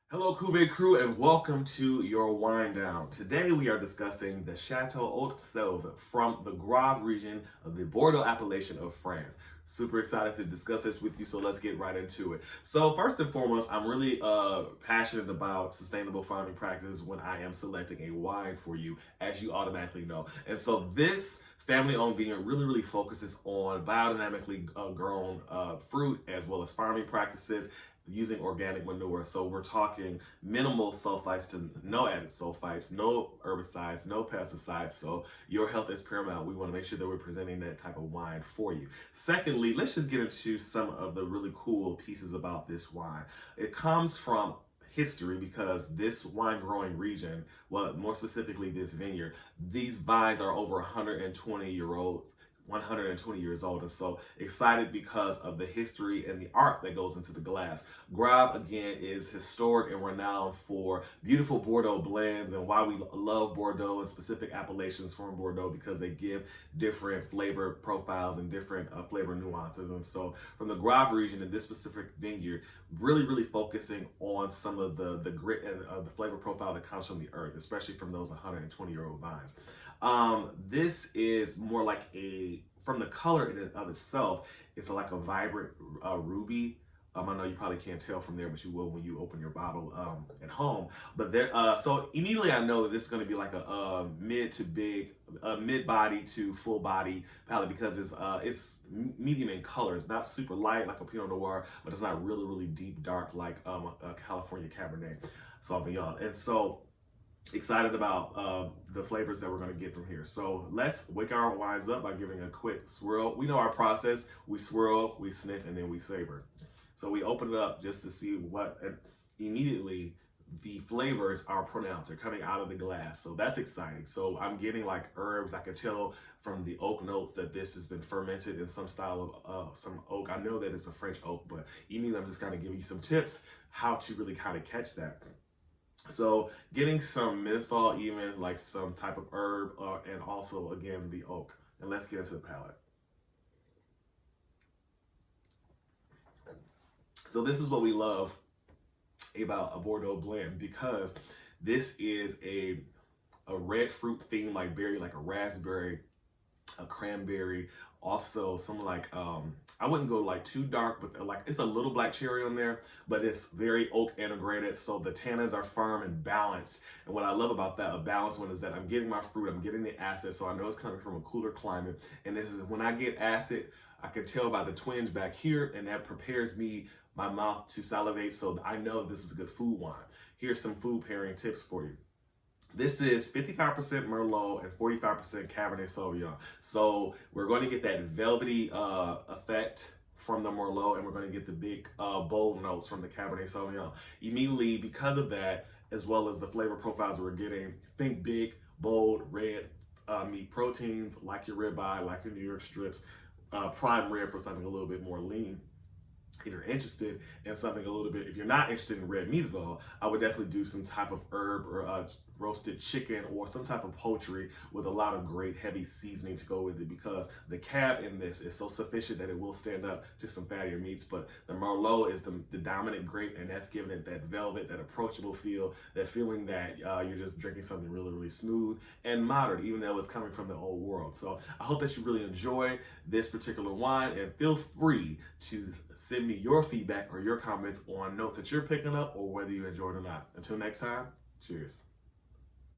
Hello, Cuvée crew, and welcome to your wine down. Today we are discussing the Chateau Haut Selve from the Grave region of the Bordeaux appellation of France. Super excited to discuss this with you, so let's get right into it. So first and foremost, I'm really passionate about sustainable farming practices when I am selecting a wine for you, as you automatically know. And so this family-owned vineyard really focuses on biodynamically grown fruit as well as farming practices using organic manure. So we're talking minimal sulfites to no added sulfites, no herbicides, no pesticides. So your health is paramount. We want to make sure that we're presenting that type of wine for you. Secondly, let's just get into some of the really cool pieces about this wine. It comes from history because this wine growing region, well, more specifically this vineyard, these vines are over 120 years old, and so excited because of the history and the art that goes into the glass. Grave, again, is historic and renowned for beautiful Bordeaux blends, and why we love Bordeaux and specific appellations from Bordeaux, because they give different flavor profiles and different flavor nuances. And so from the Grave region in this specific vineyard, really focusing on some of the grit and the flavor profile that comes from the earth, especially from those 120-year-old vines. This is more like from the color in of itself, it's like a vibrant ruby. I know you probably can't tell from there, but you will when you open your bottle at home. But there, so immediately I know that this is going to be like a mid body to full body palette, because it's medium in color. It's not super light like a Pinot Noir, but it's not really deep dark like a California Cabernet Sauvignon. And so excited about the flavors that we're going to get from here. So let's wake our wines up by giving a quick swirl. We know our process. We swirl, we sniff, and then we savor. So we open it up just to see what, and immediately the flavors are pronounced. They're coming out of the glass. So that's exciting. So I'm getting like herbs. I can tell from the oak notes that this has been fermented in some style of some oak. I know that it's a French oak, but immediately I'm just kind of giving you some tips how to really kind of catch that. So getting some menthol, even like some type of herb, and also again the oak. And let's get into the palate. So this is what we love about a Bordeaux blend, because this is a red fruit theme, like berry, like a raspberry, a cranberry, also some like I wouldn't go like too dark, but like it's a little black cherry on there, but it's very oak integrated, so the tannins are firm and balanced. And what I love about that, a balanced one, is that I'm getting my fruit, I'm getting the acid, so I know it's coming from a cooler climate. And this is when I get acid, I can tell by the twinge back here, and that prepares my mouth to salivate, so I know this is a good food wine. Here's some food pairing tips for you. This is 55% Merlot and 45% Cabernet Sauvignon. So we're going to get that velvety effect from the Merlot, and we're going to get the big bold notes from the Cabernet Sauvignon. Immediately, because of that, as well as the flavor profiles we're getting, think big, bold, red meat proteins, like your ribeye, like your New York strips, prime rib for something a little bit more lean. If you're interested in something a little bit, if you're not interested in red meat at all, I would definitely do some type of herb or roasted chicken or some type of poultry with a lot of great heavy seasoning to go with it, because the cab in this is so sufficient that it will stand up to some fattier meats. But the Merlot is the dominant grape, and that's giving it that velvet, that approachable feel, that feeling that you're just drinking something really smooth and modern, even though it's coming from the old world. So I hope that you really enjoy this particular wine, and feel free to send me your feedback or your comments on notes that you're picking up, or whether you enjoyed it or not. Until next time, cheers.